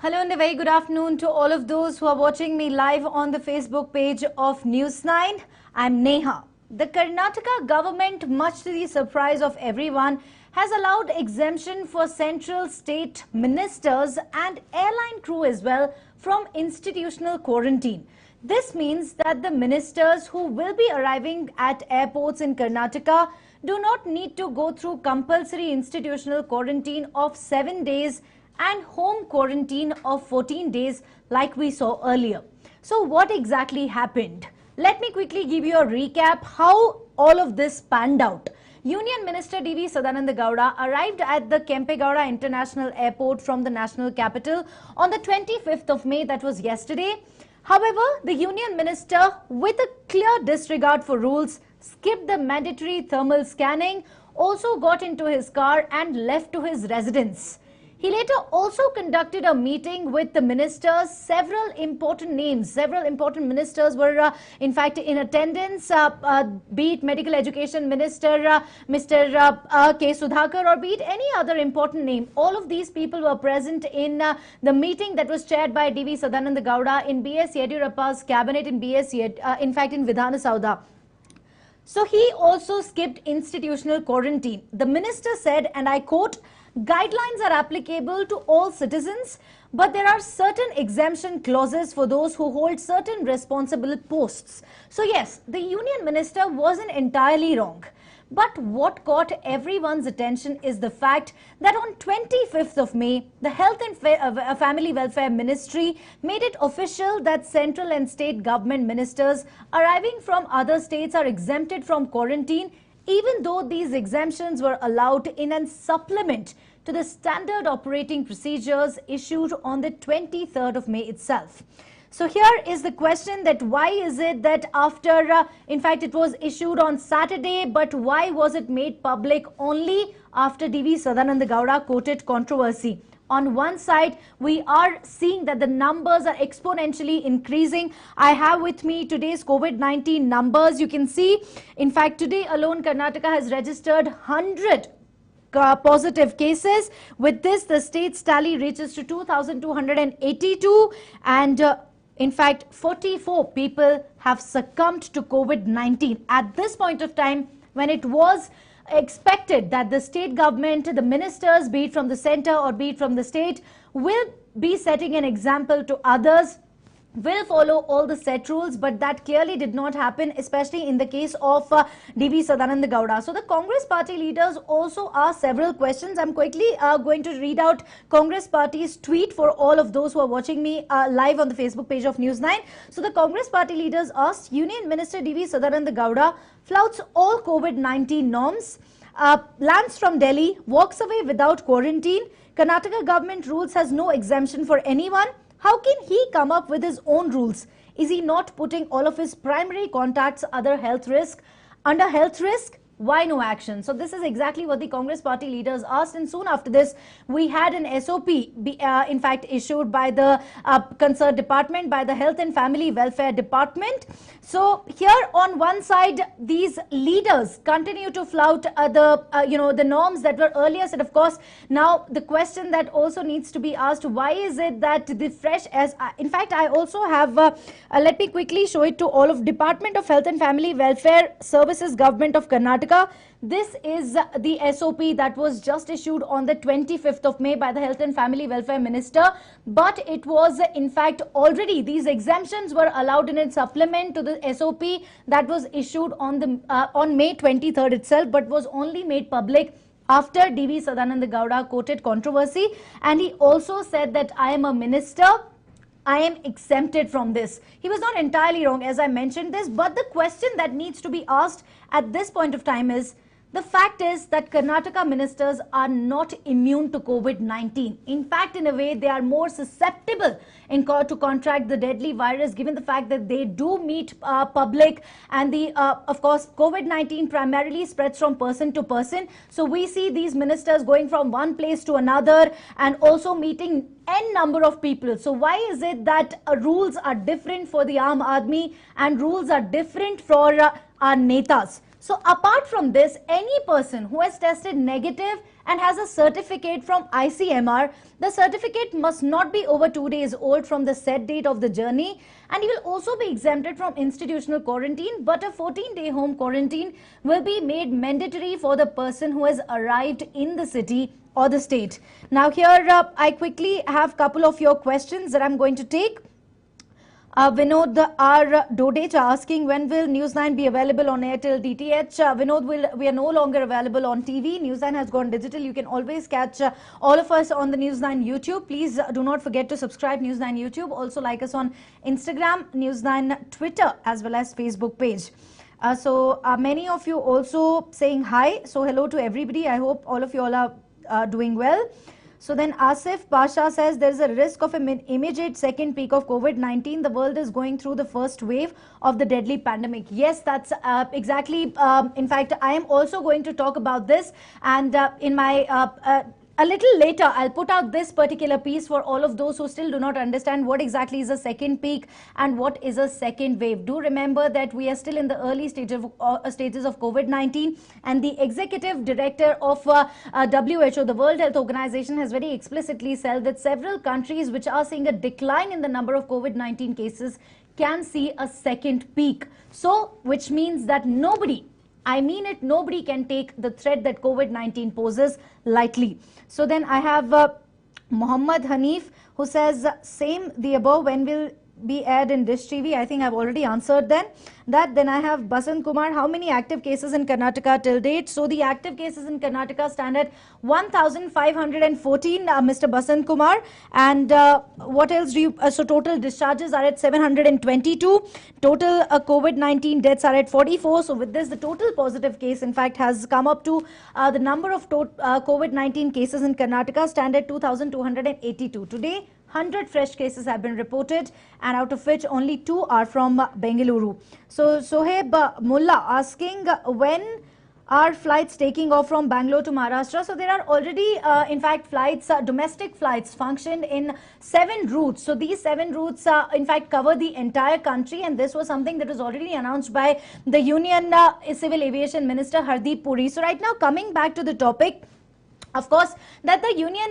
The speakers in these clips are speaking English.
Hello and a very good afternoon to all of those who are watching me live on the Facebook page of News9. I'm Neha. The Karnataka government, much to the surprise of everyone, has allowed exemption for central state ministers and airline crew as well from institutional quarantine. This means that the ministers who will be arriving at airports in Karnataka do not need to go through compulsory institutional quarantine of 7 days and home quarantine of 14 days like we saw earlier. So what exactly happened? Let me quickly give you a recap how all of this panned out. Union Minister DV Sadananda Gowda arrived at the Kempegowda International Airport from the national capital on the 25th of May, that was yesterday. However, the Union Minister, with a clear disregard for rules, skipped the mandatory thermal scanning, also got into his car and left to his residence. He later also conducted a meeting with the ministers. Several important ministers were in fact in attendance, be it Medical Education Minister Mr. K. Sudhakar, or be it any other important name. All of these people were present in the meeting that was chaired by DV Sadananda Gowda in B.S. Yediyurappa's cabinet in in fact in Vidhana Sauda. So he also skipped institutional quarantine. The minister said, and I quote, "Guidelines are applicable to all citizens, but there are certain exemption clauses for those who hold certain responsible posts." So yes, the union minister wasn't entirely wrong. But what caught everyone's attention is the fact that on 25th of May, the Health and Family Welfare Ministry made it official that central and state government ministers arriving from other states are exempted from quarantine, even though these exemptions were allowed in a supplement to the standard operating procedures issued on the 23rd of May itself. So here is the question, that why is it that after, in fact, it was issued on Saturday, but why was it made public only after DV Sadananda Gowda quoted controversy? On one side, we are seeing that the numbers are exponentially increasing. I have with me today's COVID-19 numbers. You can see, in fact, today alone, Karnataka has registered 100 positive cases. With this, the state's tally reaches to 2,282, and in fact, 44 people have succumbed to COVID-19. At this point of time, when it was expected that the state government, the ministers, be it from the center or be it from the state, will be setting an example to others, will follow all the set rules, but that clearly did not happen, especially in the case of DV Sadananda Gowda. So the Congress party leaders also asked several questions. I'm quickly going to read out Congress party's tweet for all of those who are watching me live on the Facebook page of News9. So the Congress party leaders asked, Union Minister DV Sadananda Gowda flouts all COVID-19 norms, lands from Delhi, walks away without quarantine. Karnataka government rules has no exemption for anyone. How can he come up with his own rules? Is he not putting all of his primary contacts under health risk? Why no action? So this is exactly what the Congress party leaders asked, and soon after this, we had an SOP, in fact, issued by the concerned department, by the Health and Family Welfare Department. So here on one side, these leaders continue to flout the norms that were earlier set. Of course, now the question that also needs to be asked: why is it that the fresh in fact, I also have let me quickly show it to all of Department of Health and Family Welfare Services, Government of Karnataka. This is the SOP that was just issued on the 25th of May by the Health and Family Welfare Minister, but it was in fact already, these exemptions were allowed in a supplement to the SOP that was issued on May 23rd itself, but was only made public after DV Sadananda Gowda quoted controversy, and he also said that I am a minister, I am exempted from this. He was not entirely wrong, as I mentioned this, but the question that needs to be asked at this point of time is, the fact is that Karnataka ministers are not immune to COVID-19. In fact, in a way, they are more susceptible to contract the deadly virus, given the fact that they do meet public, and of course, COVID-19 primarily spreads from person to person. So we see these ministers going from one place to another and also meeting n number of people. So why is it that rules are different for the Aam Aadmi and rules are different for our netas? So apart from this, any person who has tested negative and has a certificate from ICMR, the certificate must not be over 2 days old from the set date of the journey, and he will also be exempted from institutional quarantine, but a 14-day home quarantine will be made mandatory for the person who has arrived in the city or the state. Now here I quickly have a couple of your questions that I'm going to take. Vinod R. Dodech asking, when will News9 be available on Airtel DTH? Vinod, we are no longer available on TV. News9 has gone digital. You can always catch all of us on the News9 YouTube. Please do not forget to subscribe News9 YouTube. Also like us on Instagram, News9 Twitter, as well as Facebook page. So many of you also saying hi. So hello to everybody. I hope all of you all are doing well. So then Asif Pasha says there is a risk of an immediate second peak of COVID-19. The world is going through the first wave of the deadly pandemic. Yes, that's exactly. In fact, I am also going to talk about this, and in my a little later, I'll put out this particular piece for all of those who still do not understand what exactly is a second peak and what is a second wave. Do remember that we are still in the early stages of COVID-19, and the executive director of WHO, the World Health Organization, has very explicitly said that several countries which are seeing a decline in the number of COVID-19 cases can see a second peak. So, which means that nobody, I mean it, nobody can take the threat that COVID-19 poses lightly. So then I have Muhammad Hanif, who says same the above, when will be aired in Dish TV? I think I've already answered that. Then I have Basant Kumar, how many active cases in Karnataka till date? So the active cases in Karnataka stand at 1,514, Mr. Basant Kumar. And what else do you, so total discharges are at 722. Total COVID-19 deaths are at 44. So with this, the total positive case, in fact, has come up to the number of COVID-19 cases in Karnataka stand at 2,282. Today, 100 fresh cases have been reported, and out of which only 2 are from Bengaluru. So Soheb Mullah asking, when are flights taking off from Bangalore to Maharashtra? So there are already, in fact, flights, domestic flights functioned in 7 routes. So these 7 routes, in fact, cover the entire country, and this was something that was already announced by the Union Civil Aviation Minister Hardeep Puri. So right now, coming back to the topic, of course, that the Union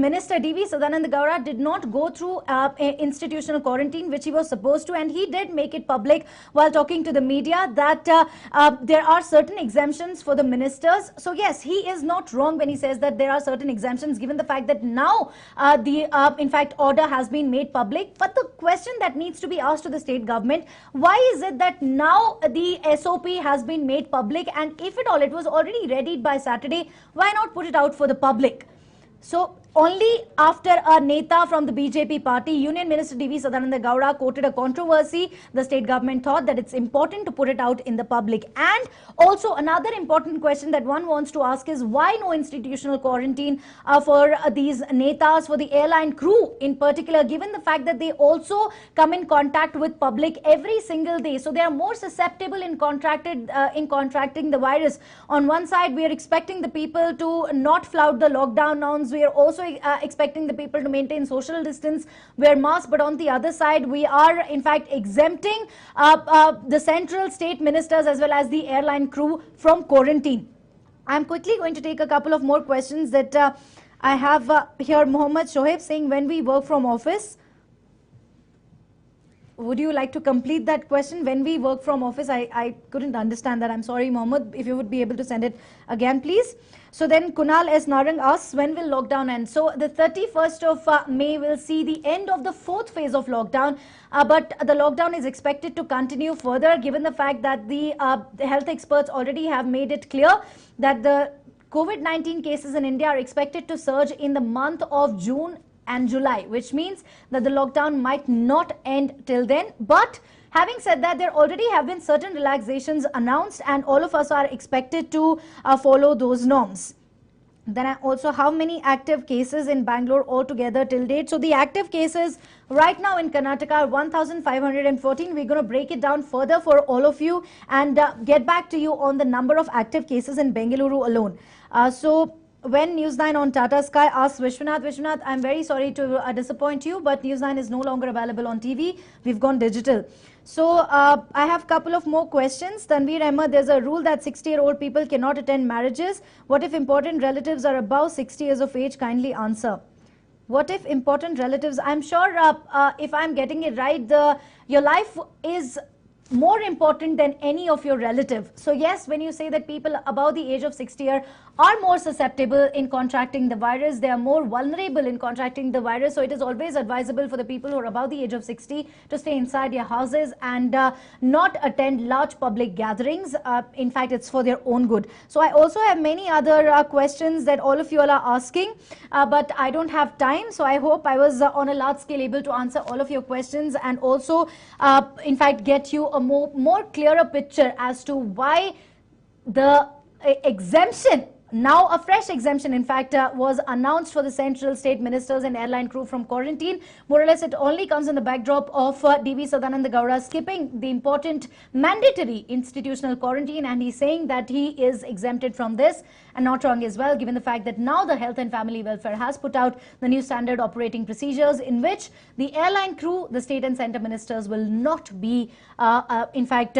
Minister DV Sadananda Gowda did not go through institutional quarantine, which he was supposed to, and he did make it public while talking to the media that there are certain exemptions for the ministers. So yes, he is not wrong when he says that there are certain exemptions, given the fact that now in fact, order has been made public. But the question that needs to be asked to the state government, why is it that now the SOP has been made public, and if at all it was already readied by Saturday, why not put it out for the public? So only after a Neta from the BJP party, Union Minister DV Sadananda Gowda, quoted a controversy, the state government thought that it's important to put it out in the public. And also another important question that one wants to ask is, why no institutional quarantine for these Netas, for the airline crew in particular, given the fact that they also come in contact with public every single day. So they are more susceptible in contracting the virus. On one side, we are expecting the people to not flout the lockdown norms. We are also expecting the people to maintain social distance, wear masks, but on the other side, we are in fact exempting the central state ministers as well as the airline crew from quarantine. I'm quickly going to take a couple of more questions that I have here. Mohammed Shoaib saying, when we work from office. Would you like to complete that question? When we work from office, I couldn't understand that. I'm sorry, Mohammed, if you would be able to send it again, please. So then Kunal S. Narang asks, when will lockdown end? So the 31st of May will see the end of the 4th phase of lockdown, but the lockdown is expected to continue further, given the fact that the health experts already have made it clear that the COVID-19 cases in India are expected to surge in the month of June and July, which means that the lockdown might not end till then. But having said that, there already have been certain relaxations announced, and all of us are expected to follow those norms. Then also, how many active cases in Bangalore altogether till date? So the active cases right now in Karnataka are 1,514. We're going to break it down further for all of you and get back to you on the number of active cases in Bengaluru alone. When News9 on Tata Sky asks Vishwanath, I'm very sorry to disappoint you, but News9 is no longer available on TV. We've gone digital. So I have a couple of more questions. Tanveer Ahmed, there's a rule that 60-year-old people cannot attend marriages. What if important relatives are above 60 years of age? Kindly answer. What if important relatives? I'm sure if I'm getting it right, your life is more important than any of your relative. So yes, when you say that people above the age of 60 are more susceptible in contracting the virus, they are more vulnerable in contracting the virus. So it is always advisable for the people who are above the age of 60 to stay inside your houses and not attend large public gatherings. In fact, it's for their own good. So I also have many other questions that all of you all are asking, but I don't have time. So I hope I was on a large scale able to answer all of your questions and also in fact get you a more clearer picture as to why the exemption, now a fresh exemption in fact was announced for the central state ministers and airline crew from quarantine. More or less it only comes in the backdrop of DV Sadananda Gowda skipping the important mandatory institutional quarantine, and he's saying that he is exempted from this, and not wrong as well, given the fact that now the Health and Family Welfare has put out the new standard operating procedures in which the airline crew, the state and centre ministers will not be in fact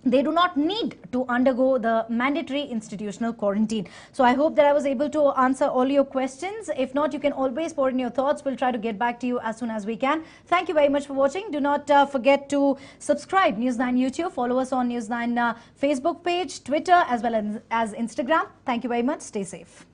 they do not need to undergo the mandatory institutional quarantine. So I hope that I was able to answer all your questions. If not, you can always pour in your thoughts. We'll try to get back to you as soon as we can. Thank you very much for watching. Do not forget to subscribe News9 YouTube. Follow us on News9 Facebook page, Twitter, as well as Instagram. Thank you very much. Stay safe.